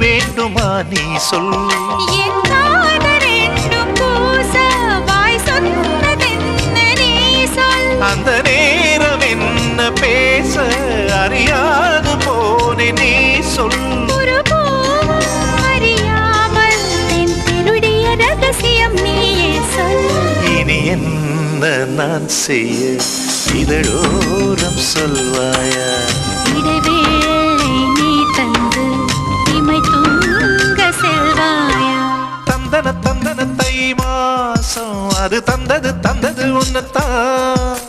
வேண்டுமா நீ சொல். என் காதல் என்னும் பூச வாய் சொன்னதென்ன நீ சொல். அந்த நேரம் என்ன பேச அறியாது போனே நீ சொல். ஒரு பூவும் அறியாமல் என் திருடிய ரகசியம் நீயே சொல். இனி என்ன நான் செய்ய இதழோரம் சொல்வாயா. இடைவேளை நீ தந்து இமை தூங்க செல்வாயா. தந்தன தந்தன தை மாசம் அது தந்தது உன்னத்தான்.